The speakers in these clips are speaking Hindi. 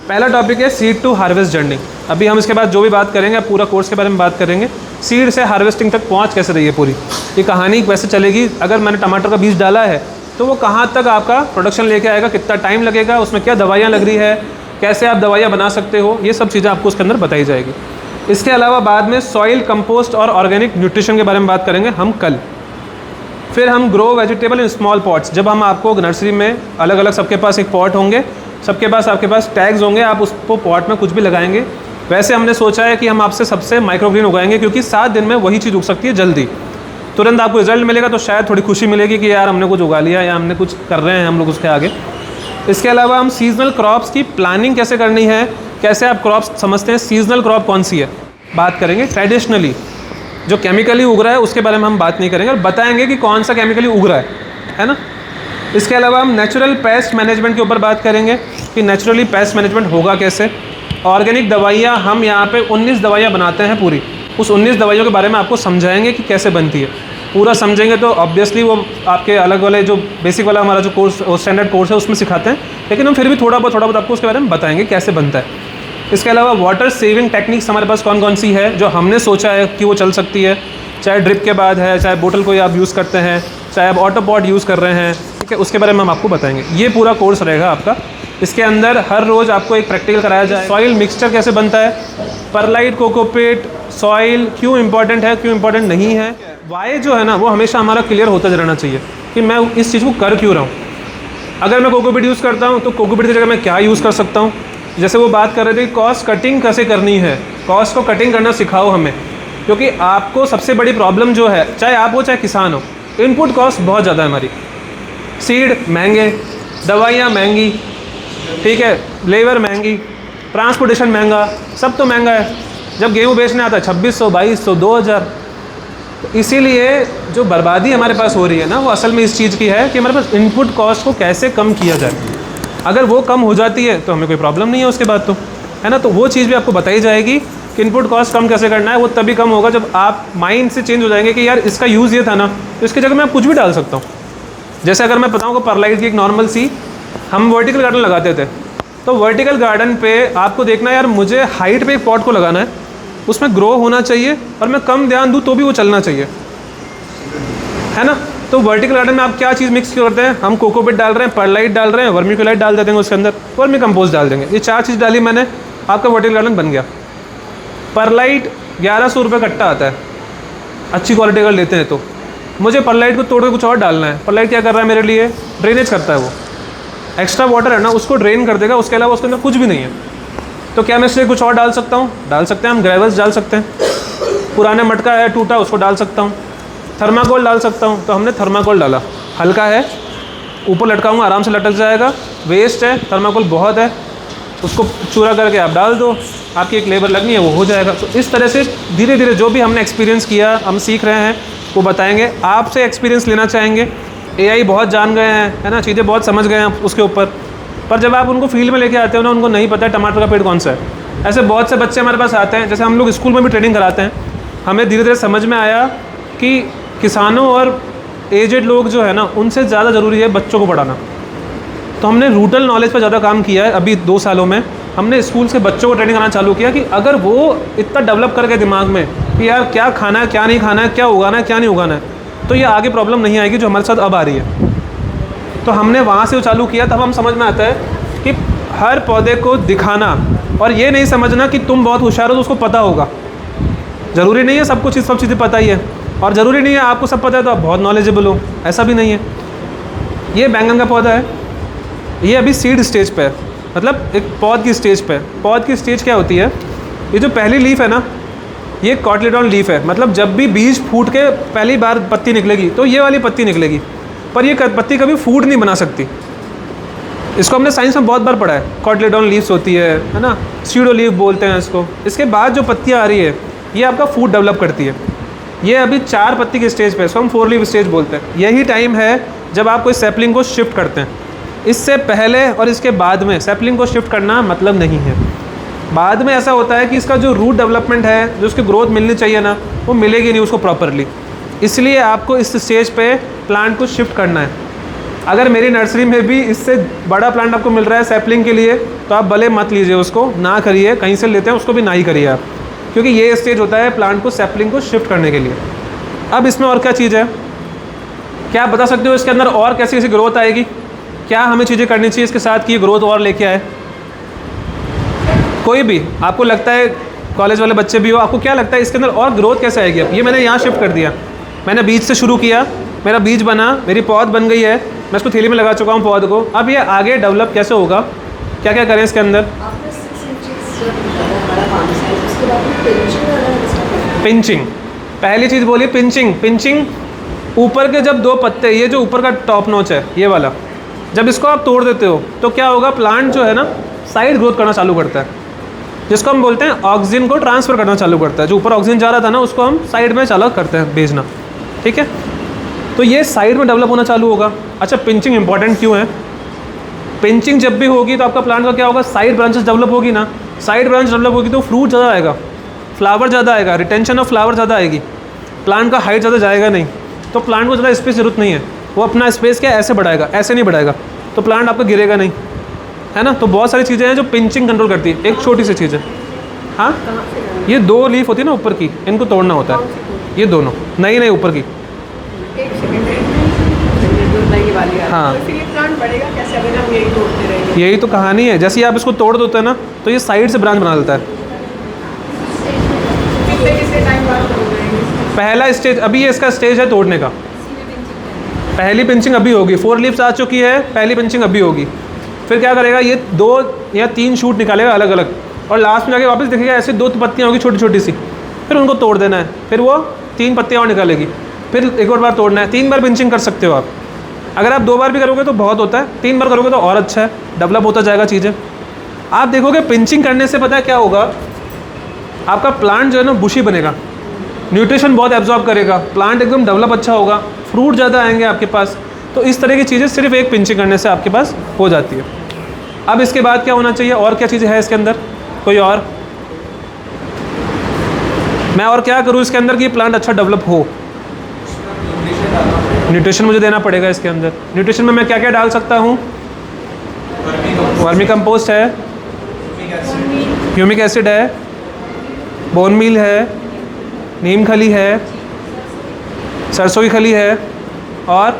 पहला टॉपिक है सीड टू हार्वेस्ट जर्नी। अभी हम इसके बाद जो भी बात करेंगे, पूरा कोर्स के बारे में बात करेंगे, सीड से हार्वेस्टिंग तक पहुंच कैसे रही है पूरी, ये कहानी वैसे चलेगी। अगर मैंने टमाटर का बीज डाला है तो वो कहाँ तक आपका प्रोडक्शन लेके आएगा, कितना टाइम लगेगा, उसमें क्या दवाइयाँ लग रही है, कैसे आप दवाइयाँ बना सकते हो, ये सब चीज़ें आपको उसके अंदर बताई जाएगी। इसके अलावा बाद में सॉइल, कंपोस्ट और ऑर्गेनिक न्यूट्रिशन के बारे में बात करेंगे हम कल। फिर हम grow vegetable in small pots, जब हम आपको नर्सरी में अलग अलग सबके पास एक पॉट होंगे, सबके पास आपके पास टैग्स होंगे, आप उसको पॉट में कुछ भी लगाएंगे। वैसे हमने सोचा है कि हम आपसे सबसे माइक्रोग्रीन उगाएंगे, क्योंकि 7 दिन में वही चीज़ उग सकती है जल्दी, तुरंत आपको रिजल्ट मिलेगा, तो शायद थोड़ी खुशी मिलेगी कि यार हमने कुछ उगा लिया या हमने कुछ कर रहे हैं हम लोग उसके आगे। इसके अलावा हम सीजनल क्रॉप्स की प्लानिंग कैसे करनी है, कैसे आप क्रॉप्स समझते हैं, सीजनल क्रॉप कौन सी है, बात करेंगे। ट्रेडिशनली जो केमिकली उग रहा है उसके बारे में हम बात नहीं करेंगे, और बताएंगे कि कौन सा केमिकली उग रहा है ना। इसके अलावा हम नेचुरल पेस्ट मैनेजमेंट के ऊपर बात करेंगे कि नेचुरली पेस्ट मैनेजमेंट होगा कैसे। ऑर्गेनिक दवाइयाँ हम यहाँ पे 19 दवाइयाँ बनाते हैं पूरी, उस 19 दवाइयों के बारे में आपको समझाएंगे कि कैसे बनती है। पूरा समझेंगे तो ऑब्वियसली वो आपके अलग वाले जो बेसिक वाला हमारा जो कोर्स स्टैंडर्ड कोर्स है उसमें सिखाते हैं, लेकिन हम फिर भी थोड़ा बहुत आपको उसके बारे में बताएंगे कैसे बनता है। इसके अलावा वाटर सेविंग टेक्निक्स हमारे पास कौन कौन सी है जो हमने सोचा है कि वो चल सकती है, चाहे ड्रिप के बाद है, चाहे बोतल को आप यूज़ करते हैं, चाहे आप ऑटो पॉट यूज़ कर रहे हैं, ठीक है, उसके बारे में हम आपको बताएंगे। ये पूरा कोर्स रहेगा आपका। इसके अंदर हर रोज़ आपको एक प्रैक्टिकल कराया जाए। सॉइल मिक्सचर कैसे बनता है, परलाइट, कोकोपीट, सॉइल क्यों इंपॉर्टेंट है, क्यों इंपॉर्टेंट नहीं है, वाई जो है ना वो हमेशा हमारा क्लियर होता रहना चाहिए कि मैं इस चीज़ को कर क्यों रहा हूँ। अगर मैं कोकोपीट यूज़ करता हूँ तो कोकोपीट की जगह मैं क्या यूज़ कर सकता हूँ। जैसे वो बात कर रहे थे कि कॉस्ट कटिंग कैसे करनी है, कॉस्ट को कटिंग करना सिखाओ हमें, क्योंकि आपको सबसे बड़ी प्रॉब्लम जो है, चाहे आप हो चाहे किसान हो, इनपुट कॉस्ट बहुत ज़्यादा है हमारी। सीड महंगे, दवाइयाँ महंगी, ठीक है, लेबर महंगी, ट्रांसपोर्टेशन महंगा, सब तो महंगा है। जब गेहूँ बेचने आता है 2600, 2200, 2000। तो इसीलिए जो बर्बादी हमारे पास हो रही है ना, वो असल में इस चीज़ की है कि हमारे पास इनपुट कॉस्ट को कैसे कम किया जाए। अगर वो कम हो जाती है तो हमें कोई प्रॉब्लम नहीं है उसके बाद, तो है ना। तो वो चीज़ भी आपको बताई जाएगी कि इनपुट कॉस्ट कम कैसे करना है। वो तभी कम होगा जब आप माइंड से चेंज हो जाएंगे कि यार इसका यूज़ ये था ना, तो इसकी जगह मैं कुछ भी डाल सकता हूँ। जैसे अगर मैं बताऊँ कि परलाइट की एक नॉर्मल सी हम वर्टिकल गार्डन लगाते थे, तो वर्टिकल गार्डन पे आपको देखना यार मुझे हाइट पे एक पॉट को लगाना है, उसमें ग्रो होना चाहिए और मैं कम ध्यान दूँ तो भी वो चलना चाहिए, है ना। तो वर्टिकल गार्डन में आप क्या चीज़ मिक्स करते हैं, हम कोकोपीट डाल रहे हैं, परलाइट डाल रहे हैं, वर्मिक्यूलाइट डाल देते हैं उसके अंदर, वर्मी कंपोस्ट डाल देंगे। ये 4 चीज़ डाली मैंने, आपका वर्टिकल गार्डन बन गया। परलाइट 1100 रुपये कट्टा आता है, अच्छी क्वालिटी अगर लेते हैं तो। मुझे परलाइट को तोड़ के कुछ और डालना है। परलाइट क्या कर रहा है मेरे लिए, ड्रेनेज करता है, वो एक्स्ट्रा वाटर है ना उसको ड्रेन कर देगा, उसके अलावा उसके अंदर कुछ भी नहीं है। तो क्या मैं इससे कुछ और डाल सकता हूँ, डाल सकते हैं हम, ग्रेवल्स डाल सकते हैं, पुराना मटका है टूटा उसको डाल सकता हूँ, थर्माकोल डाल सकता हूँ, तो हमने थर्माकोल डाला, हल्का है, ऊपर लटकाऊंगा आराम से लटक जाएगा, वेस्ट है, थर्माकोल बहुत है, उसको चूरा करके आप डाल दो, आपकी एक लेबर लगनी है वो हो जाएगा। तो इस तरह से धीरे धीरे जो भी हमने एक्सपीरियंस किया, हम सीख रहे हैं, वो बताएंगे। आपसे एक्सपीरियंस लेना चाहेंगे, AI बहुत जान गए हैं, है ना, चीज़ें बहुत समझ गए हैं उसके ऊपर, पर जब आप उनको फील्ड में लेके आते हो ना, उनको नहीं पता है टमाटर का पेड़ कौन सा है। ऐसे बहुत से बच्चे हमारे पास आते हैं, जैसे हम लोग स्कूल में भी ट्रेनिंग कराते हैं, हमें धीरे धीरे समझ में आया कि किसानों और एजेड लोग जो है ना, उनसे ज़्यादा ज़रूरी है बच्चों को पढ़ाना। तो हमने रूटल नॉलेज पर ज़्यादा काम किया है। अभी 2 सालों में हमने स्कूल के बच्चों को ट्रेनिंग कराना चालू किया कि अगर वो इतना डेवलप करके दिमाग में कि यार क्या खाना है, क्या नहीं खाना है, क्या उगाना है, क्या नहीं उगाना है, तो ये आगे प्रॉब्लम नहीं आएगी जो हमारे साथ अब आ रही है। तो हमने वहाँ से वो चालू किया, तब हम समझ में आता है कि हर पौधे को दिखाना, और ये नहीं समझना कि तुम बहुत होशियार हो तो उसको पता होगा। ज़रूरी नहीं है सब कुछ, सब चीज़ें पता ही है, और ज़रूरी नहीं है आपको सब पता है तो आप बहुत नॉलेजेबल हो, ऐसा भी नहीं है। ये बैंगन का पौधा है, ये अभी सीड स्टेज पे है, मतलब एक पौध की स्टेज पे। पौध की स्टेज क्या होती है, ये जो पहली लीफ है ना, ये कॉटलेडॉन लीफ है, मतलब जब भी बीज फूट के पहली बार पत्ती निकलेगी तो ये वाली पत्ती निकलेगी, पर ये पत्ती कभी फूट नहीं बना सकती। इसको हमने साइंस में बहुत बार पढ़ा है, कॉटलेडॉन लीव्स होती है ना, सीडो लीफ बोलते हैं इसको। इसके बाद जो पत्तियाँ आ रही है ये आपका फूड डेवलप करती है। ये अभी 4 पत्ती के स्टेज पे है, इसको हम 4 लीफ स्टेज बोलते हैं। यही टाइम है जब आप कोई सैपलिंग को शिफ्ट करते हैं। इससे पहले और इसके बाद में सैपलिंग को शिफ्ट करना मतलब नहीं है। बाद में ऐसा होता है कि इसका जो रूट डेवलपमेंट है, जो उसकी ग्रोथ मिलनी चाहिए ना, वो मिलेगी नहीं उसको प्रॉपरली। इसलिए आपको इस स्टेज पे प्लांट को शिफ्ट करना है। अगर मेरी नर्सरी में भी इससे बड़ा प्लांट आपको मिल रहा है सैपलिंग के लिए, तो आप भले मत लीजिए उसको, ना करिए, कहीं से लेते हैं उसको भी ना ही करिए आप, क्योंकि ये स्टेज होता है प्लांट को सैपलिंग को शिफ्ट करने के लिए। अब इसमें और क्या चीज़ है, क्या आप बता सकते हो इसके अंदर और कैसी कैसी ग्रोथ आएगी, क्या हमें चीज़ें करनी चाहिए इसके साथ कि ग्रोथ और लेके आए? कोई भी आपको लगता है, कॉलेज वाले बच्चे भी हो, आपको क्या लगता है इसके अंदर और ग्रोथ कैसे आएगी? अब ये मैंने यहाँ शिफ्ट कर दिया, मैंने बीज से शुरू किया, मेरा बीज बना, मेरी पौध बन गई है, मैं इसको थैली में लगा चुका हूँ पौध को। अब ये आगे डेवलप कैसे होगा, क्या क्या करें इसके अंदर? पिंचिंग, पहली चीज़ बोलिए पिंचिंग। पिंचिंग, ऊपर के जब 2 पत्ते, ये जो ऊपर का टॉप नोच है ये वाला, जब इसको आप तोड़ देते हो तो क्या होगा, प्लांट जो है ना साइड ग्रोथ करना चालू करता है, जिसको हम बोलते हैं ऑक्सीजन को ट्रांसफ़र करना चालू करता है। जो ऊपर ऑक्सीजन जा रहा था ना उसको हम साइड में चालू करते हैं भेजना, ठीक है। तो ये साइड में डेवलप होना चालू होगा। अच्छा, पिंचिंग इंपॉर्टेंट क्यों है? पिंचिंग जब भी होगी तो आपका प्लांट का क्या होगा, साइड ब्रांचेस डेवलप होगी ना, साइड ब्रांच डेवलप होगी तो फ्रूट ज़्यादा आएगा, फ्लावर ज़्यादा आएगा, रिटेंशन ऑफ फ्लावर ज़्यादा आएगी, प्लांट का हाइट ज़्यादा जाएगा नहीं, तो प्लांट को ज़्यादा स्पेस ज़रूरत नहीं है, वो अपना स्पेस क्या ऐसे बढ़ाएगा, ऐसे नहीं बढ़ाएगा, तो प्लांट आपका गिरेगा नहीं, है ना। तो बहुत सारी चीज़ें हैं जो पिंचिंग कंट्रोल करती है। एक छोटी सी चीज़ है, हाँ, ये 2 लीफ होती है ना ऊपर की, इनको तोड़ना होता है, ये दोनों नई नई ऊपर की। हाँ, यही तो कहानी है, जैसे ही आप इसको तोड़ देते हैं ना तो ये साइड से ब्रांच बना देता है। पहला स्टेज, अभी ये इसका स्टेज है तोड़ने का, पहली पिंचिंग अभी होगी, 4 लीव्स आ चुकी है, पहली पिंचिंग अभी होगी। फिर क्या करेगा, ये 2 या 3 शूट निकालेगा अलग अलग, और लास्ट में जाके वापस देखेगा ऐसे 2 पत्तियाँ होगी छोटी छोटी सी, फिर उनको तोड़ देना है, फिर वो 3 पत्तियाँ और निकालेगी, फिर एक और बार तोड़ना है। 3 बार पिंचिंग कर सकते हो आप। अगर आप 2 बार भी करोगे तो बहुत होता है, 3 बार करोगे तो और अच्छा है, डेवलप होता जाएगा चीज़ें। आप देखोगे पिंचिंग करने से पता है क्या होगा, आपका प्लांट जो है ना बुशी बनेगा, न्यूट्रिशन बहुत एब्जॉर्ब करेगा, प्लांट एकदम डेवलप अच्छा होगा, फ्रूट ज़्यादा आएंगे आपके पास। तो इस तरह की चीज़ें सिर्फ एक पिंचिंग करने से आपके पास हो जाती है। अब इसके बाद क्या होना चाहिए, और क्या चीज़ें है इसके अंदर, कोई और? मैं और क्या करूँ इसके अंदर कि प्लांट अच्छा डेवलप हो? न्यूट्रिशन मुझे देना पड़ेगा इसके अंदर। न्यूट्रिशन में मैं क्या क्या डाल सकता हूँ? वर्मी कंपोस्ट है, ह्यूमिक एसिड है, बोन मील है, नीम खली है, सरसों की खली है, और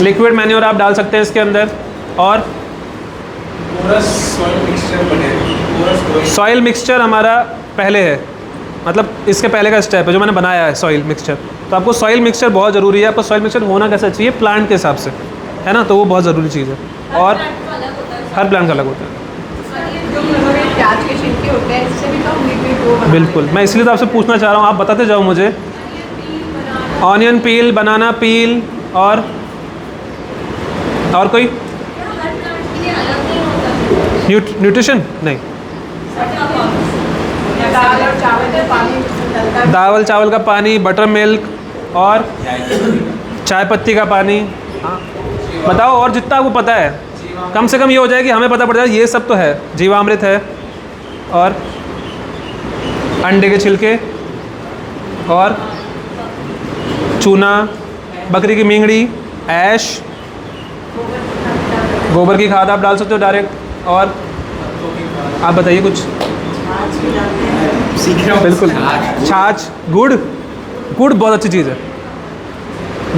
लिक्विड मैन्योर आप डाल सकते हैं इसके अंदर। और सॉइल मिक्सचर हमारा पहले है, मतलब इसके पहले का स्टेप है जो मैंने बनाया है सॉइल मिक्सचर। तो आपको सॉइल मिक्सचर बहुत ज़रूरी है, आपको सॉइल मिक्सचर होना कैसा चाहिए प्लांट के हिसाब से, है ना, तो वो बहुत ज़रूरी चीज़ है। और हर प्लांट का अलग होता है, बिल्कुल। मैं इसलिए तो आपसे पूछना चाह रहा हूँ, आप बताते जाओ मुझे। ऑनियन पील, बनाना पील, और कोई न्यूट्रिशन नहीं, दाल चावल का पानी, बटर मिल्क, और चाय पत्ती का पानी। हाँ बताओ, और जितना आपको पता है, कम से कम ये हो जाए कि हमें पता पड़ जाए ये सब तो है। जीवामृत है, और अंडे के छिलके, और चूना, बकरी की मींगड़ी, ऐश, गोबर की खाद आप डाल सकते हो डायरेक्ट। और आप बताइए कुछ। बिल्कुल, छाछ, गुड़ बहुत अच्छी चीज़ है।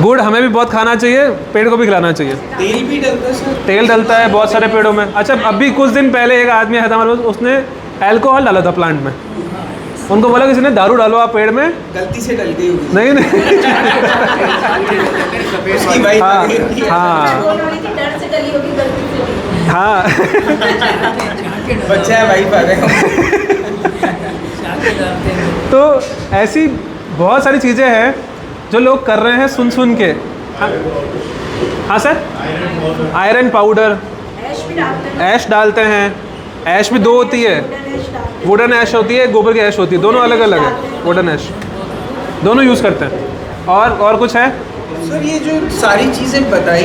गुड़ हमें भी बहुत खाना चाहिए, पेड़ को भी खिलाना चाहिए। तेल भी डलता है सर? तेल डलता है बहुत सारे पेड़ों में। अच्छा, अभी कुछ दिन पहले एक आदमी आया था हमारे पास, उसने अल्कोहल डाला था प्लांट में। उनको बोला किसी ने दारू डालो आप पेड़ में, गलती से डल गई होगी। नहीं हाँ हाँ बच्चा है भाई पा गए। तो ऐसी बहुत सारी चीज़ें हैं जो लोग कर रहे हैं सुन के। हाँ सर, आयरन पाउडर, ऐश डालते हैं। ऐश भी 2 होती है, वुडन ऐश होती है, गोबर की ऐश होती है, दोनों अलग अलग है। वुडन ऐश दोनों यूज़ करते हैं। और कुछ है सर? ये जो सारी चीज़ें बताई,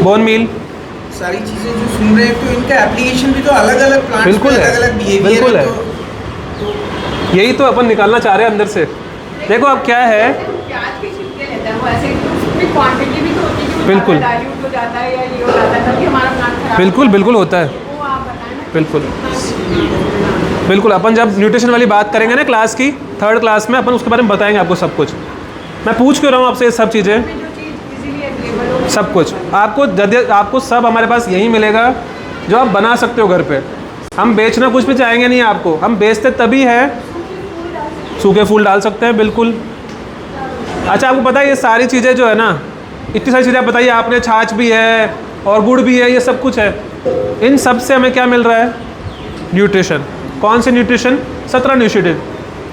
बोन मील, सारी चीज़ें जो सुन रहे हैं, तो इनका एप्लीकेशन भी तो अलग अलग प्लांट्स बिल्कुल में है, अलग अलग बिहेवियर बिल्कुल है। है। यही तो अपन निकालना चाह रहे हैं अंदर से। देखो अब क्या है, प्याज के छिलके लेता है वो, ऐसे उसमें क्वांटिटी भी तो होती है कि वो बिल्कुल। डाइल्यूट हो जाता है या ये हो जाता है, तभी हमारा प्लांट खराब बिल्कुल बिल्कुल होता है, वो आप बताएं ना। बिल्कुल बिल्कुल। अपन जब न्यूट्रिशन वाली बात करेंगे ना क्लास की, 3rd क्लास में अपन उसके बारे में बताएंगे आपको सब कुछ। मैं पूछ क्यों रहा हूँ आपसे ये सब चीज़ें, जो चीज़ इजीली अवेलेबल हो, सब कुछ आपको सब हमारे पास यही मिलेगा जो आप बना सकते हो घर पे। हम बेचना कुछ भी चाहेंगे नहीं आपको, हम बेचते तभी है, सूखे फूल डाल सकते हैं, बिल्कुल। अच्छा, आपको पता है ये सारी चीज़ें जो है ना, इतनी सारी चीज़ें आप बताइए, आपने छाछ भी है और गुड़ भी है, ये सब कुछ है, इन सब से हमें क्या मिल रहा है? न्यूट्रिशन। कौन से न्यूट्रिशन? 17 न्यूट्रिशन,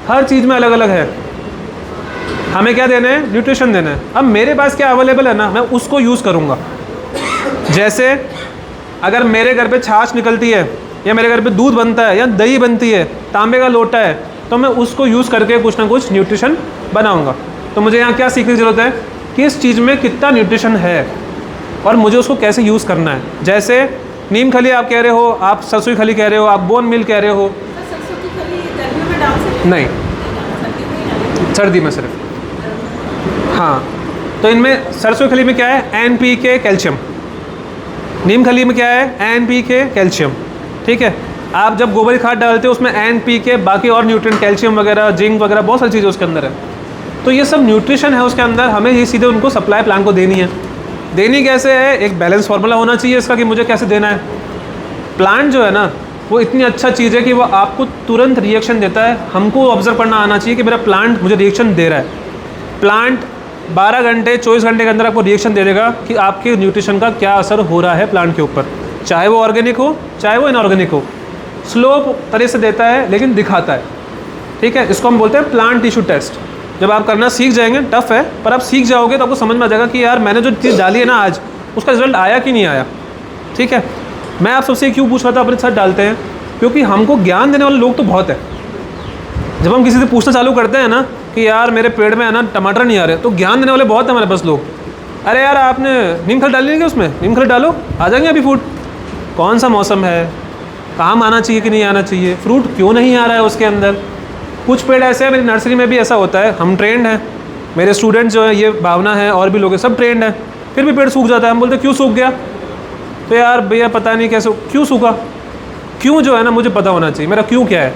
हर चीज़ में अलग अलग है। हमें क्या देना है? न्यूट्रिशन देना है। अब मेरे पास क्या अवेलेबल है ना, मैं उसको यूज़ करूँगा। जैसे अगर मेरे घर पे छाछ निकलती है, या मेरे घर पे दूध बनता है, या दही बनती है, तांबे का लोटा है, तो मैं उसको यूज़ करके कुछ ना कुछ न्यूट्रिशन बनाऊँगा। तो मुझे यहाँ क्या सीखने की ज़रूरत है कि इस चीज़ में कितना न्यूट्रिशन है और मुझे उसको कैसे यूज़ करना है। जैसे नीम खली आप कह रहे हो, आप सरसों की खली कह रहे हो, आप बोन मिल कह रहे हो। तो सरसों की खली गर्मियों में डाल सकते नहीं, हैं, सर्दी में सिर्फ। हाँ, तो इनमें सरसों की खली में क्या है? NPK, calcium. नीम खली में क्या है? NPK, calcium. ठीक है। आप जब गोबर की खाद डालते हो उसमें NPK, बाकी और न्यूट्रिएंट, कैल्शियम वगैरह, जिंक वगैरह, बहुत सारी चीज़ें उसके अंदर है। तो ये सब न्यूट्रिशन है उसके अंदर, हमें ये सीधे उनको सप्लाई प्लांट को देनी है। देनी कैसे है? एक बैलेंस फार्मूला होना चाहिए इसका कि मुझे कैसे देना है। प्लांट जो है ना, वो इतनी अच्छा चीज़ है कि वो आपको तुरंत रिएक्शन देता है। हमको ऑब्जर्व करना आना चाहिए कि मेरा प्लांट मुझे रिएक्शन दे रहा है। प्लांट 12 घंटे 24 घंटे के अंदर आपको रिएक्शन दे देगा कि आपके न्यूट्रिशन का क्या असर हो रहा है प्लांट के ऊपर, चाहे वो ऑर्गेनिक हो चाहे वो इनऑर्गेनिक हो। स्लो तरह से देता है लेकिन दिखाता है। ठीक है, इसको हम बोलते हैं प्लांट टिश्यू टेस्ट। जब आप करना सीख जाएंगे, टफ है पर आप सीख जाओगे तो आपको समझ में आ जाएगा कि यार मैंने जो चीज़ डाली है ना आज, उसका रिजल्ट आया कि नहीं आया। ठीक है, मैं आप सबसे क्यों पूछ रहा था अपने साथ डालते हैं, क्योंकि हमको ज्ञान देने वाले लोग तो बहुत है। जब हम किसी से पूछना चालू करते हैं ना कि यार मेरे पेड़ में है ना टमाटर नहीं आ रहे, तो ज्ञान देने वाले बहुत है हमारे पास लोग। अरे यार आपने नीम खल डाली है क्या? उसमें नीम खल डालो, आ जाएंगे अभी फ्रूट। कौन सा मौसम है, काम आना चाहिए कि नहीं आना चाहिए, फ्रूट क्यों नहीं आ रहा है उसके अंदर। कुछ पेड़ ऐसे हैं, मेरी नर्सरी में भी ऐसा होता है, हम ट्रेंड हैं, मेरे स्टूडेंट जो है, ये भावना है और भी लोग हैं, सब ट्रेंड है, फिर भी पेड़ सूख जाता है। हम बोलते क्यों सूख गया? तो यार भैया पता नहीं कैसे क्यों सूखा। क्यों जो है ना मुझे पता होना चाहिए, मेरा क्यों क्या है।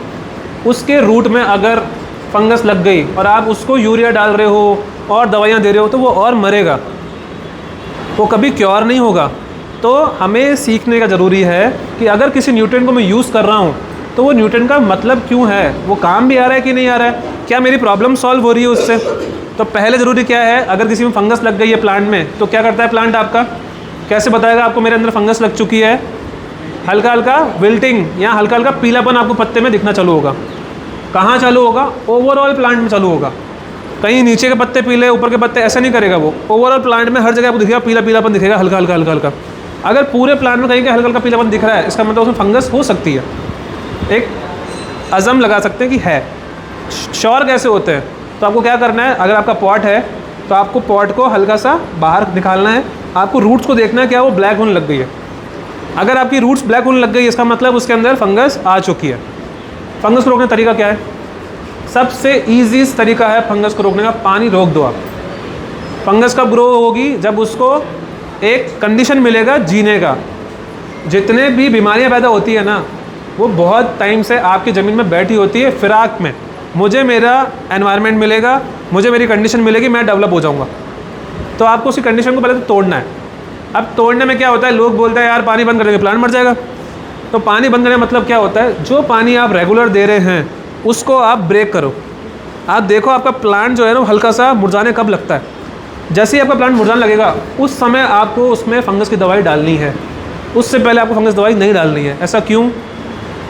उसके रूट में अगर फंगस लग गई और आप उसको यूरिया डाल रहे हो और दवाइयाँ दे रहे हो तो वो और मरेगा, वो कभी क्योर नहीं होगा। तो हमें सीखने का ज़रूरी है कि अगर किसी न्यूट्रिएंट को मैं यूज़ कर रहा हूँ तो वो न्यूट्रिएंट का मतलब क्यों है, वो काम भी आ रहा है कि नहीं आ रहा है, क्या मेरी प्रॉब्लम सॉल्व हो रही है उससे। तो पहले ज़रूरी क्या है, अगर किसी में फंगस लग गई है प्लांट में, तो क्या करता है प्लांट आपका, कैसे बताएगा आपको मेरे अंदर फंगस लग चुकी है? हल्का हल्का विल्टिंग या हल्का हल्का पीलापन आपको पत्ते में दिखना चालू होगा। कहाँ चालू होगा? ओवरऑल प्लांट में चालू होगा। कहीं नीचे के पत्ते पीले, ऊपर के पत्ते, ऐसा नहीं करेगा वो। ओवरऑल प्लांट में हर जगह आपको दिखेगा पीला पीलापन दिखेगा, हल्का हल्का हल्का हल्का। अगर पूरे प्लांट में कहीं का हल्का हल्का पीलापन दिख रहा है, इसका मतलब उसमें फंगस हो सकती है। एक अज़म लगा सकते हैं कि है। श्योर कैसे होते हैं? तो आपको क्या करना है, अगर आपका पॉट है तो आपको पॉट को हल्का सा बाहर निकालना है, आपको रूट्स को देखना है क्या वो ब्लैक होने लग गई है। अगर आपकी रूट्स ब्लैक होने लग गई है, इसका मतलब उसके अंदर फंगस आ चुकी है। फंगस को रोकने का तरीका क्या है? सबसे ईजी तरीका है फंगस को रोकने का, पानी रोक दो आप। फंगस कब ग्रो होगी? जब उसको एक कंडीशन मिलेगा जीने का। जितने भी बीमारियां पैदा होती है ना, वो बहुत टाइम से आपकी ज़मीन में बैठी होती है फिराक में। मुझे मेरा एनवायरनमेंट मिलेगा, मुझे मेरी कंडीशन मिलेगी, मैं डेवलप हो जाऊँगा। तो आपको उसी कंडीशन को पहले तो तोड़ना है। अब तोड़ने में क्या होता है, लोग बोलते हैं यार पानी बंद कर देंगे प्लांट मर जाएगा। तो पानी बंद करने का मतलब क्या होता है, जो पानी आप रेगुलर दे रहे हैं उसको आप ब्रेक करो। आप देखो आपका प्लांट जो है ना हल्का सा मुरझाने कब लगता है। जैसे ही आपका प्लांट मुरझाने लगेगा उस समय आपको उसमें फंगस की दवाई डालनी है, उससे पहले आपको फंगस दवाई नहीं डालनी है। ऐसा क्यों?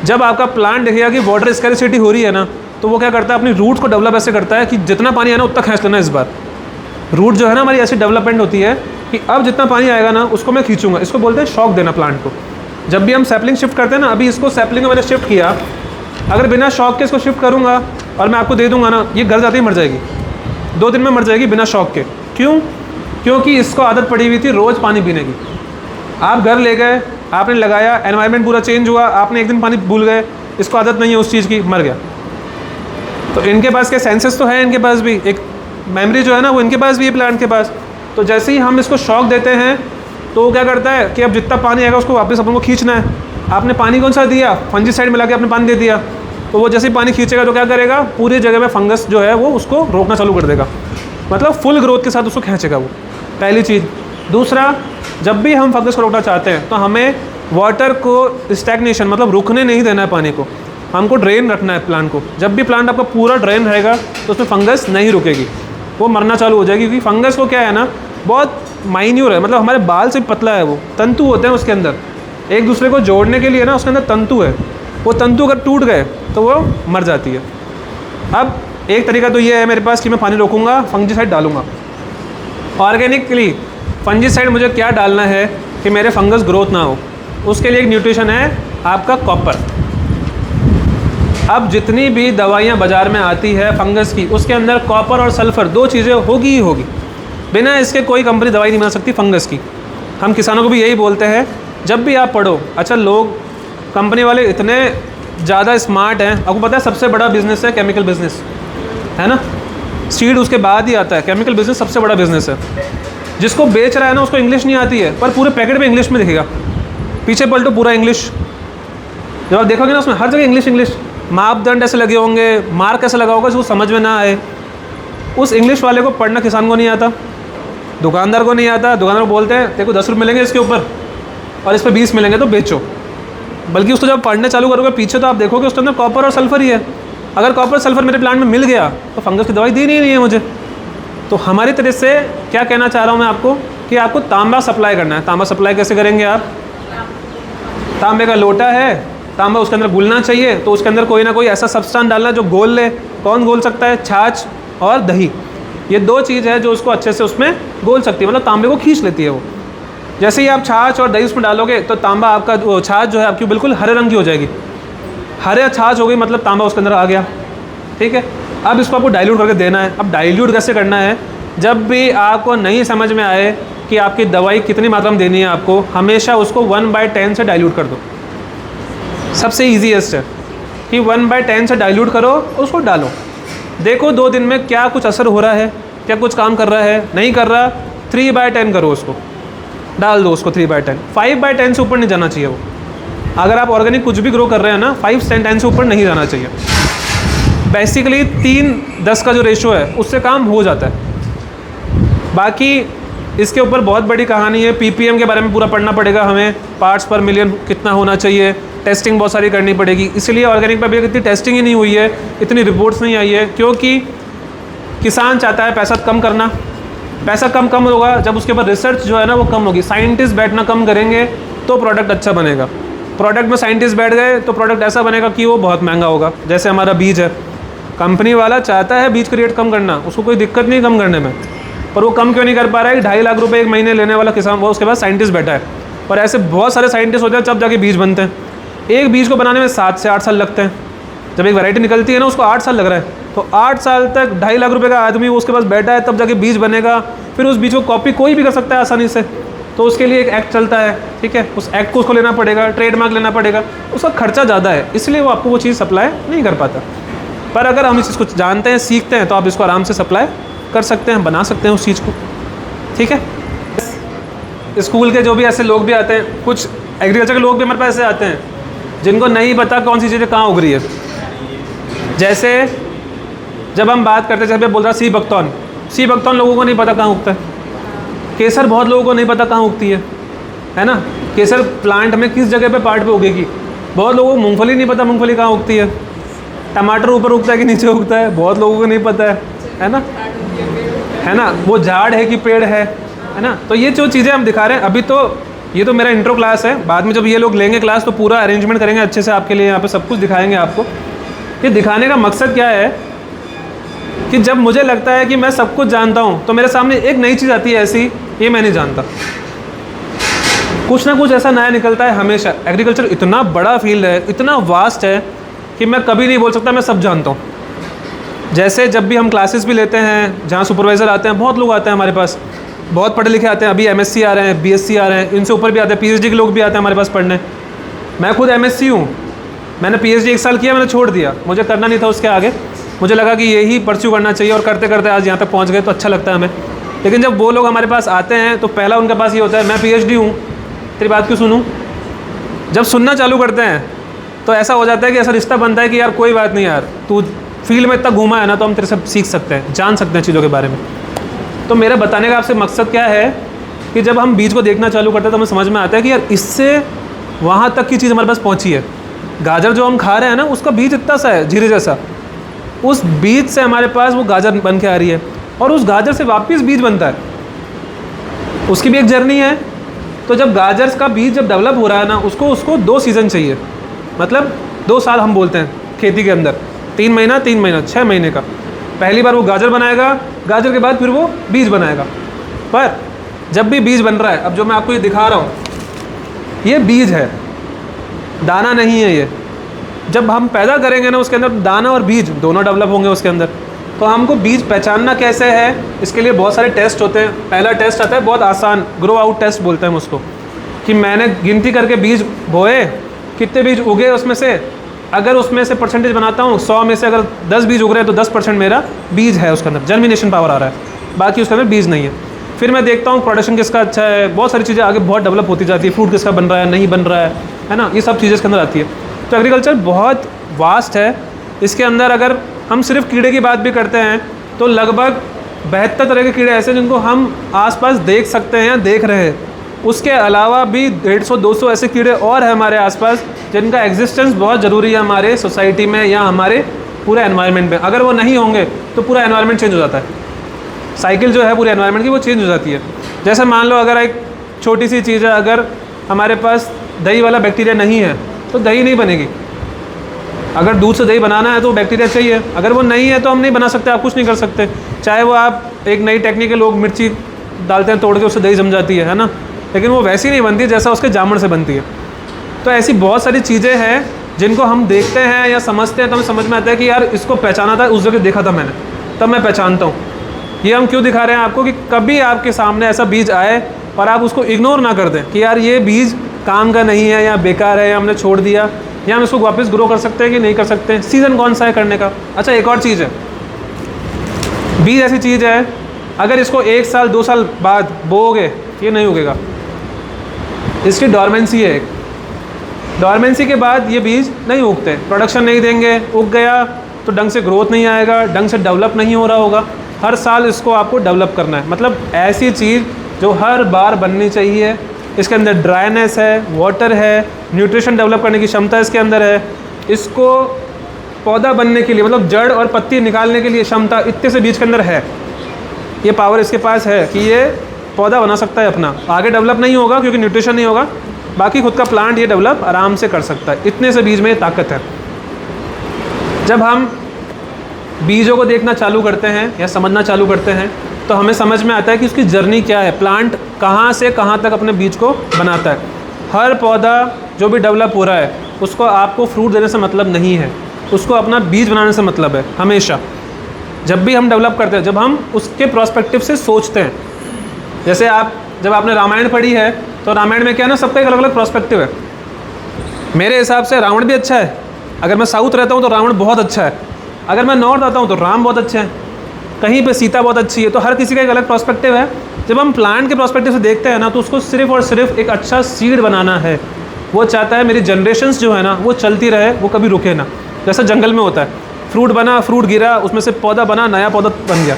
जब आपका प्लांट देखेगा कि वाटर स्कैरिसिटी हो रही है ना, तो वो क्या करता है, अपनी रूट को डेवलप ऐसे करता है कि जितना पानी है ना उतना खींच लेना। इस बार रूट जो है ना हमारी ऐसी डेवलपमेंट होती है कि अब जितना पानी आएगा ना उसको मैं खींचूंगा। इसको बोलते हैं शॉक देना प्लांट को। जब भी हम सैपलिंग शिफ्ट करते हैं ना, अभी इसको सैपलिंग में मैंने शिफ्ट किया, अगर बिना शॉक के इसको शिफ्ट करूँगा और मैं आपको दे दूँगा ना, ये घर जाते ही मर जाएगी, 2 दिन में मर जाएगी बिना शॉक के। क्यों? क्योंकि इसको आदत पड़ी हुई थी रोज़ पानी पीने की। आप घर ले गए, आपने लगाया, एनवायरनमेंट पूरा चेंज हुआ, आपने एक दिन पानी भूल गए, इसको आदत नहीं है उस चीज़ की, मर गया। तो इनके पास क्या सेंसेस तो है, इनके पास भी एक मेमोरी जो है ना वो इनके पास भी है प्लांट के पास। तो जैसे ही हम इसको शॉक देते हैं तो वो क्या करता है कि अब जितना पानी आएगा उसको वापस अपन को खींचना है। आपने पानी कौन सा दिया, फंजीसाइड मिला के आपने पानी दे दिया, तो वो जैसे ही पानी खींचेगा तो क्या करेगा, पूरी जगह में फंगस जो है वो उसको रोकना चालू कर देगा, मतलब फुल ग्रोथ के साथ उसको खींचेगा वो, पहली चीज़। दूसरा, जब भी हम फंगस को रोकना चाहते हैं तो हमें वाटर को स्टैग्नेशन मतलब रुकने नहीं देना है पानी को, हमको ड्रेन रखना है प्लांट को। जब भी प्लांट आपका पूरा ड्रेन रहेगा तो उसमें फंगस नहीं रुकेगी, वो मरना चालू हो जाएगी। क्योंकि फंगस को क्या है ना, बहुत माइन्यूर है, मतलब हमारे बाल से पतला है, वो तंतु होते हैं उसके अंदर, एक दूसरे को जोड़ने के लिए ना उसके अंदर तंतु है, वो तंतु अगर टूट गए तो वो मर जाती है। अब एक तरीका तो ये है मेरे पास कि मैं पानी रोकूंगा, फंजीसाइड डालूंगा। ऑर्गेनिकली फंजीसाइड मुझे क्या डालना है कि मेरे फंगस ग्रोथ ना हो, उसके लिए एक न्यूट्रिशन है आपका कॉपर। अब जितनी भी दवाइयाँ बाज़ार में आती है फंगस की, उसके अंदर कॉपर और सल्फ़र 2 चीज़ें होगी ही होगी, बिना इसके कोई कंपनी दवाई नहीं बना सकती फंगस की। हम किसानों को भी यही बोलते हैं, जब भी आप पढ़ो, अच्छा लोग कंपनी वाले इतने ज़्यादा स्मार्ट हैं, आपको पता है सबसे बड़ा बिज़नेस है केमिकल बिज़नेस, है ना, सीड उसके बाद ही आता है, केमिकल बिज़नेस सबसे बड़ा बिज़नेस है। जिसको बेच रहा है ना उसको इंग्लिश नहीं आती है, पर पूरे पैकेट में इंग्लिश में दिखेगा, पीछे पलटो पूरा इंग्लिश, जब आप देखोगे ना उसमें हर जगह इंग्लिश इंग्लिश, मापदंड ऐसे लगे होंगे, मार्क ऐसे लगा होगा जो समझ में ना आए। उस इंग्लिश वाले को पढ़ना किसान को नहीं आता, दुकानदार को नहीं आता। दुकानदार को बोलते हैं देखो 10 रुपये मिलेंगे इसके ऊपर और इस पर 20 मिलेंगे तो बेचो, बल्कि उसको जब पढ़ने चालू करोगे पीछे तो आप देखोगे उसके अंदर कॉपर और सल्फ़र ही है। अगर कॉपर सल्फ़र मेरे प्लांट में मिल गया तो फंगस की दवाई देनी नहीं है मुझे। तो हमारी तरफ से क्या कहना चाह रहा हूँ मैं आपको कि आपको तांबा सप्लाई करना है। तांबा सप्लाई कैसे करेंगे आप, तांबे का लोटा है, तांबा उसके अंदर घुलना चाहिए, तो उसके अंदर कोई ना कोई ऐसा सब्सटेंस डालना जो घोल ले। कौन घोल सकता है, छाछ और दही, ये 2 चीज़ है जो उसको अच्छे से उसमें घोल सकती है, मतलब तांबे को खींच लेती है वो। जैसे ही आप छाछ और दही उसमें डालोगे तो तांबा आपका वो छाछ जो है आपकी बिल्कुल हरे रंग की हो जाएगी, हरे छाछ हो गई, मतलब तांबा उसके अंदर आ गया, ठीक है। अब इसको आपको डाइल्यूट करके देना है। अब डाइल्यूट कैसे करना है, जब भी आपको नहीं समझ में आए कि आपकी दवाई कितनी मात्रा में देनी है आपको, हमेशा उसको 1/10 से डाइल्यूट कर दो। सबसे ईजीएस्ट है कि 1/10 से डाइल्यूट करो, उसको डालो, देखो 2 दिन में क्या कुछ असर हो रहा है, क्या कुछ काम कर रहा है, नहीं कर रहा। 3/10 करो, उसको डाल दो, उसको 3/10। 5/10 से ऊपर नहीं जाना चाहिए वो। अगर आप ऑर्गेनिक कुछ भी ग्रो कर रहे हैं ना, 5-10 से ऊपर नहीं जाना चाहिए। बेसिकली 3-10 का जो रेशो है उससे काम हो जाता है। बाकी इसके ऊपर बहुत बड़ी कहानी है, पीपीएम के बारे में पूरा पढ़ना पड़ेगा हमें, पार्ट्स पर मिलियन कितना होना चाहिए, टेस्टिंग बहुत सारी करनी पड़ेगी। इसलिए ऑर्गेनिक पर भी इतनी टेस्टिंग ही नहीं हुई है, इतनी रिपोर्ट्स नहीं आई है, क्योंकि किसान चाहता है पैसा कम करना। पैसा कम होगा जब उसके ऊपर रिसर्च जो है ना वो कम होगी, साइंटिस्ट बैठना कम करेंगे तो प्रोडक्ट अच्छा बनेगा। प्रोडक्ट में साइंटिस्ट बैठ गए तो प्रोडक्ट ऐसा बनेगा कि वो बहुत महंगा होगा। जैसे हमारा बीज है, कंपनी वाला चाहता है बीज का रेट कम करना, उसको कोई दिक्कत नहीं कम करने में, पर वो कम क्यों नहीं कर पा रहा है। 2.5 लाख रुपए एक महीने लेने वाला किसान, वो उसके पास साइंटिस्ट बैठा है। और ऐसे बहुत सारे साइंटिस्ट होते हैं तब जाके बीज बनते हैं। एक बीज को बनाने में 7 से 8 साल लगते हैं। जब एक वैरायटी निकलती है ना उसको 8 साल लग रहा है, तो 8 साल तक 2.5 लाख रुपए का आदमी उसके पास बैठा है, तब जाके बीज बनेगा। फिर उस बीज को कॉपी कोई भी कर सकता है आसानी से, तो उसके लिए एक एक्ट चलता है, ठीक है, उस एक्ट को उसको लेना पड़ेगा, ट्रेडमार्क लेना पड़ेगा, उसका खर्चा ज़्यादा है, इसलिए वो आपको वो चीज़ सप्लाई नहीं कर पाता। पर अगर हम इस चीज़ को जानते हैं, सीखते हैं, तो आप इसको आराम से सप्लाई कर सकते हैं, बना सकते हैं उस चीज़ को, ठीक है। स्कूल के जो भी ऐसे लोग भी आते हैं, कुछ एग्रीकल्चर के लोग भी हमारे पास ऐसे आते हैं जिनको नहीं पता कौन सी चीज़ें कहाँ उग रही है। जैसे जब हम बात करते हैं, जब बोल रहा सी बकथॉर्न लोगों को नहीं पता कहाँ उगता है। केसर बहुत लोगों को नहीं पता कहाँ उगती है ना। केसर प्लांट में किस जगह पे पार्ट पे उगेगी। बहुत लोगों को मूंगफली नहीं पता मूंगफली कहाँ उगती है। टमाटर ऊपर उगता है कि नीचे उगता है, बहुत लोगों को नहीं पता है ना। वो झाड़ है कि पेड़ है ना। तो ये जो चीज़ें हम दिखा रहे हैं अभी, तो ये तो मेरा इंट्रो क्लास है। बाद में जब ये लोग लेंगे क्लास तो पूरा अरेंजमेंट करेंगे अच्छे से आपके लिए, यहाँ पे सब कुछ दिखाएंगे आपको। ये दिखाने का मकसद क्या है कि जब मुझे लगता है कि मैं सब कुछ जानता हूँ तो मेरे सामने एक नई चीज़ आती है ऐसी, ये मैं नहीं जानता। कुछ ना कुछ ऐसा नया निकलता है हमेशा। एग्रीकल्चर इतना बड़ा फील्ड है, इतना वास्ट है कि मैं कभी नहीं बोल सकता मैं सब जानता हूँ। जैसे जब भी हम क्लासेस भी लेते हैं, जहाँ सुपरवाइज़र आते हैं, बहुत लोग आते हैं हमारे पास, बहुत पढ़े लिखे आते हैं। अभी MSc आ रहे हैं, BSc आ रहे हैं, इनसे ऊपर भी आते हैं, PhD के लोग भी आते हैं हमारे पास पढ़ने। मैं खुद MSc हूँ, मैंने PhD 1 साल किया, मैंने छोड़ दिया, मुझे करना नहीं था उसके आगे। मुझे लगा कि यही परस्यू करना चाहिए और करते करते आज यहाँ तक पहुँच गए, तो अच्छा लगता है हमें। लेकिन जब वो लोग हमारे पास आते हैं तो पहला उनके पास ये होता है, मैं PhD हूँ, तेरी बात क्यों सुनूँ। जब सुनना चालू करते हैं तो ऐसा हो जाता है कि ऐसा रिश्ता बनता है कि यार कोई बात नहीं यार, तू फील्ड में इतना घूमा है ना, तो हम तेरे से सीख सकते हैं, जान सकते हैं चीज़ों के बारे में। तो मेरा बताने का आपसे मकसद क्या है कि जब हम बीज को देखना चालू करते हैं तो हमें समझ में आता है कि यार इससे वहाँ तक की चीज़ हमारे पास पहुँची है। गाजर जो हम खा रहे हैं ना, उसका बीज इतना सा है, जीरे जैसा, उस बीज से हमारे पास वो गाजर बन के आ रही है और उस गाजर से वापस बीज बनता है, उसकी भी एक जर्नी है। तो जब गाजर का बीज जब डेवलप हो रहा है ना, उसको 2 सीज़न चाहिए, मतलब 2 साल हम बोलते हैं खेती के अंदर, 3 महीना 6 महीने का। पहली बार वो गाजर बनाएगा, गाजर के बाद फिर वो बीज बनाएगा। पर जब भी बीज बन रहा है, अब जो मैं आपको ये दिखा रहा हूँ, ये बीज है, दाना नहीं है ये। जब हम पैदा करेंगे ना, उसके अंदर दाना और बीज दोनों डेवलप होंगे उसके अंदर। तो हमको बीज पहचानना कैसे है, इसके लिए बहुत सारे टेस्ट होते हैं। पहला टेस्ट आता है बहुत आसान, ग्रो आउट टेस्ट बोलते हैं हम उसको, कि मैंने गिनती करके बीज बोए, कितने बीज उगे उसमें से, अगर उसमें से परसेंटेज बनाता हूँ 100 में से अगर 10 बीज उग रहे हैं तो 10% मेरा बीज है, उसके अंदर जर्मिनेशन पावर आ रहा है, बाकी उसके अंदर बीज नहीं है। फिर मैं देखता हूँ प्रोडक्शन किसका अच्छा है, बहुत सारी चीज़ें आगे बहुत डेवलप होती जाती है, फ्रूट किसका बन रहा है, नहीं बन रहा है ना, ये सब चीज़ें इसके अंदर आती है। तो एग्रीकल्चर बहुत वास्ट है। इसके अंदर अगर हम सिर्फ कीड़े की बात भी करते हैं तो लगभग 72 तरह के कीड़े ऐसे हैं जिनको हम आसपास देख सकते हैं या देख रहे हैं। उसके अलावा भी 150-200 ऐसे कीड़े और हैं हमारे आसपास जिनका एग्जिस्टेंस बहुत ज़रूरी है हमारे सोसाइटी में या हमारे पूरे एनवायरनमेंट में। अगर वो नहीं होंगे तो पूरा एनवायरनमेंट चेंज हो जाता है, साइकिल जो है पूरे एनवायरनमेंट की वो चेंज हो जाती है। जैसे मान लो अगर एक छोटी सी चीज़ है, अगर हमारे पास दही वाला बैक्टीरिया नहीं है तो दही नहीं बनेगी। अगर दूध से दही बनाना है तो बैक्टीरिया चाहिए, अगर वो नहीं है तो हम नहीं बना सकते, आप कुछ नहीं कर सकते। चाहे वो आप एक नई टेक्निक है, लोग मिर्ची डालते हैं तोड़ के, उससे दही जम जाती है ना, लेकिन वो वैसी नहीं बनती जैसा उसके जामन से बनती है। तो ऐसी बहुत सारी चीज़ें हैं जिनको हम देखते हैं या समझते हैं तो हमें समझ में आता है कि यार इसको पहचाना था, उस जगह देखा था मैंने, तब मैं पहचानता हूँ। ये हम क्यों दिखा रहे हैं आपको कि कभी आपके सामने ऐसा बीज आए और आप उसको इग्नोर ना कर दें कि यार ये बीज काम का नहीं है या बेकार है या हमने छोड़ दिया, या हम इसको वापस ग्रो कर सकते हैं कि नहीं कर सकते हैं, सीज़न कौन सा है करने का। अच्छा, एक और चीज़ है, बीज ऐसी चीज़ है अगर इसको 1 साल 2 साल बाद बोओगे ये नहीं उगेगा, इसकी डॉर्मेंसी है। डॉर्मेंसी के बाद ये बीज नहीं उगते, प्रोडक्शन नहीं देंगे, उग गया तो ढंग से ग्रोथ नहीं आएगा, ढंग से डेवलप नहीं हो रहा होगा। हर साल इसको आपको डेवलप करना है, मतलब ऐसी चीज़ जो हर बार बननी चाहिए। इसके अंदर ड्राइनेस है, वाटर है, न्यूट्रिशन डेवलप करने की क्षमता इसके अंदर है। इसको पौधा बनने के लिए, मतलब जड़ और पत्ती निकालने के लिए क्षमता इतने से बीज के अंदर है, ये पावर इसके पास है कि ये पौधा बना सकता है अपना। आगे डेवलप नहीं होगा क्योंकि न्यूट्रिशन नहीं होगा, बाकी खुद का प्लांट ये डेवलप आराम से कर सकता है। इतने से बीज में ताकत है। जब हम बीजों को देखना चालू करते हैं या समझना चालू करते हैं तो हमें समझ में आता है कि उसकी जर्नी क्या है, प्लांट कहाँ से कहाँ तक अपने बीज को बनाता है। हर पौधा जो भी डेवलप हो रहा है उसको आपको फ्रूट देने से मतलब नहीं है, उसको अपना बीज बनाने से मतलब है। हमेशा जब भी हम डेवलप करते हैं, जब हम उसके प्रोस्पेक्टिव से सोचते हैं, जैसे जब आपने रामायण पढ़ी है तो रामायण में क्या है ना, सबका एक अलग अलग प्रोस्पेक्टिव है। मेरे हिसाब से रावण भी अच्छा है, अगर मैं साउथ रहता हूँ तो रावण बहुत अच्छा है, अगर मैं नॉर्थ आता हूँ तो राम बहुत अच्छे हैं, कहीं पे सीता बहुत अच्छी है। तो हर किसी का एक अलग प्रोस्पेक्टिव है। जब हम प्लांट के प्रोस्पेक्टिव से देखते हैं ना तो उसको सिर्फ और सिर्फ एक अच्छा सीड बनाना है। वो चाहता है मेरी जनरेशन्स जो है ना वो चलती रहे, वो कभी रुके ना। जैसा जंगल में होता है, फ्रूट बना, फ्रूट गिरा, उसमें से पौधा बना, नया पौधा बन गया,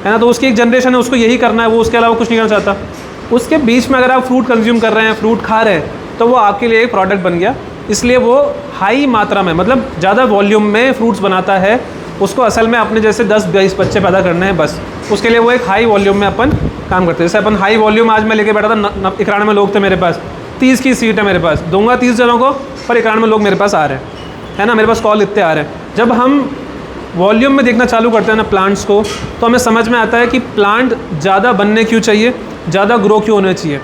है ना। तो उसकी एक जनरेशन है, उसको यही करना है, वो उसके अलावा कुछ नहीं करना चाहता। उसके बीच में अगर आप फ्रूट कंज्यूम कर रहे हैं, फ्रूट खा रहे हैं, तो वो आपके लिए एक प्रोडक्ट बन गया। इसलिए वो हाई मात्रा में, मतलब ज़्यादा वॉल्यूम में फ्रूट्स बनाता है। उसको असल में अपने जैसे 10-20 बच्चे पैदा करने हैं बस, उसके लिए वो एक हाई वॉल्यूम में अपन काम करते हैं। जैसे अपन हाई वॉल्यूम, आज मैं लेके बैठा था 91 लोग थे मेरे पास, 30 की सीट है मेरे पास, दूंगा 30 जनों को, पर 91 लोग मेरे पास आ रहे हैं, है ना। मेरे पास कॉल इतने आ रहे हैं। जब हम वॉल्यूम में देखना चालू करते हैं ना प्लांट्स को, तो हमें समझ में आता है कि प्लांट ज़्यादा बनने क्यों चाहिए, ज़्यादा ग्रो क्यों होने चाहिए।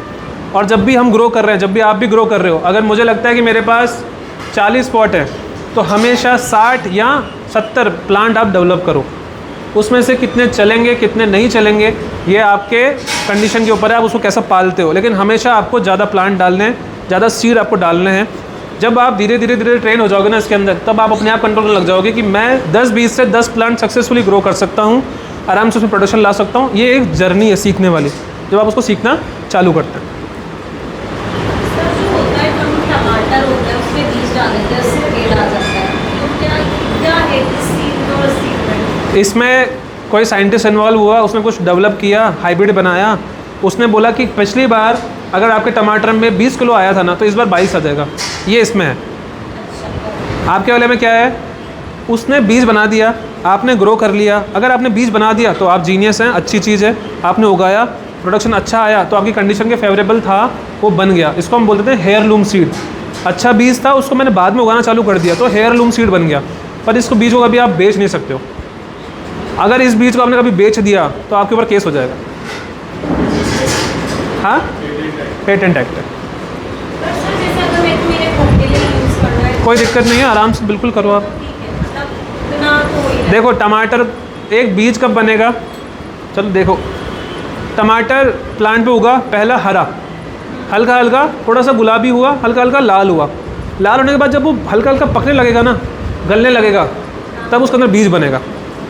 और जब भी हम ग्रो कर रहे हैं, जब भी आप भी ग्रो कर रहे हो, अगर मुझे लगता है कि मेरे पास 40 पॉट है तो हमेशा 60 या 70 प्लांट आप डेवलप करो। उसमें से कितने चलेंगे कितने नहीं चलेंगे ये आपके कंडीशन के ऊपर है, आप उसको कैसा पालते हो। लेकिन हमेशा आपको ज़्यादा प्लांट डालने हैं, ज़्यादा सीड आपको डालने हैं। जब आप धीरे धीरे ट्रेन हो जाओगे ना इसके अंदर, तब आप अपने आप कंट्रोल करने लग जाओगे कि मैं 10-20 से 10 प्लांट सक्सेसफुली ग्रो कर सकता हूँ आराम से उसमें प्रोडक्शन ला सकता हूँ। ये एक जर्नी है सीखने वाली, जब आप उसको सीखना चालू करते हैं। सर जो होता है हम टमाटर होता है उसमें बीज डाल देते हैं, उससे पेड़ आ जाता है, तो क्या है इस सीड और सीक्रेट? इसमें कोई साइंटिस्ट इन्वॉल्व हुआ, उसने कुछ डेवलप किया, हाइब्रिड बनाया। उसने बोला कि पिछली बार अगर आपके टमाटर में 20 किलो आया था ना, तो इस बार 22 आ जाएगा। ये इसमें है। आपके वाले में क्या है, उसने बीज बना दिया, आपने ग्रो कर लिया। अगर आपने बीज बना दिया तो आप जीनियस हैं, अच्छी चीज़ है। आपने उगाया, प्रोडक्शन अच्छा आया, तो आपकी कंडीशन के फेवरेबल था, वो बन गया। इसको हम बोलते हैं हेयरलूम सीड। अच्छा बीज था, उसको मैंने बाद में उगाना चालू कर दिया, तो हेयरलूम सीड बन गया। पर इसको बीज को कभी आप बेच नहीं सकते हो। अगर इस बीज को आपने कभी बेच दिया तो आपके ऊपर केस हो जाएगा। हाँ, पेटेंट एक्ट है। पर सर जैसे अगर मेरे खुद के लिए यूज़ करना है, कोई दिक्कत नहीं है, आराम से बिल्कुल करो आप। ठीक है, मतलब इतना तो ही है। देखो टमाटर एक बीज कब बनेगा, चलो देखो, टमाटर प्लांट पे उगा, पहला हरा, हल्का हल्का थोड़ा सा गुलाबी हुआ, हल्का हल्का लाल हुआ। लाल होने के बाद जब वो हल्का हल्का पकने लगेगा ना, गलने लगेगा, तब उसके अंदर बीज बनेगा।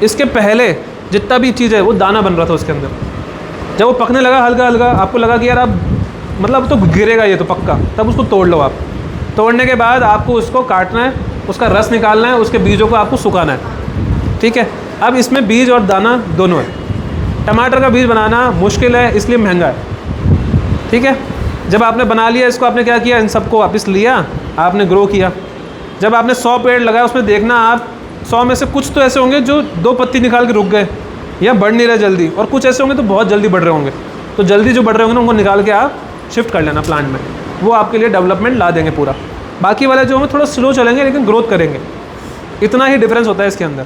इसके पहले जितना भी चीज़ है वो दाना बन रहा था उसके अंदर। जब वो पकने लगा हल्का हल्का, आपको लगा कि यार अब मतलब अब तो गिरेगा ये तो पक्का, तब उसको तोड़ लो आप। तोड़ने के बाद आपको उसको काटना है, उसका रस निकालना है, उसके बीजों को आपको सुखाना है। ठीक है, अब इसमें बीज और दाना दोनों है। टमाटर का बीज बनाना मुश्किल है, इसलिए महंगा है। ठीक है, जब आपने बना लिया इसको, आपने क्या किया, इन सबको वापस लिया, आपने ग्रो किया। जब आपने 100 पेड़ लगाया, उसमें देखना आप 100 में से कुछ तो ऐसे होंगे जो 2 पत्ती निकाल के रुक गए या बढ़ नहीं रहे जल्दी, और कुछ ऐसे होंगे तो बहुत जल्दी बढ़ रहे होंगे। तो जल्दी जो बढ़ रहे होंगे ना, उनको निकाल के आप शिफ्ट कर लेना प्लांट में, वो आपके लिए डेवलपमेंट ला देंगे पूरा। बाकी वाले जो होंगे थोड़ा स्लो चलेंगे लेकिन ग्रोथ करेंगे। इतना ही डिफरेंस होता है इसके अंदर।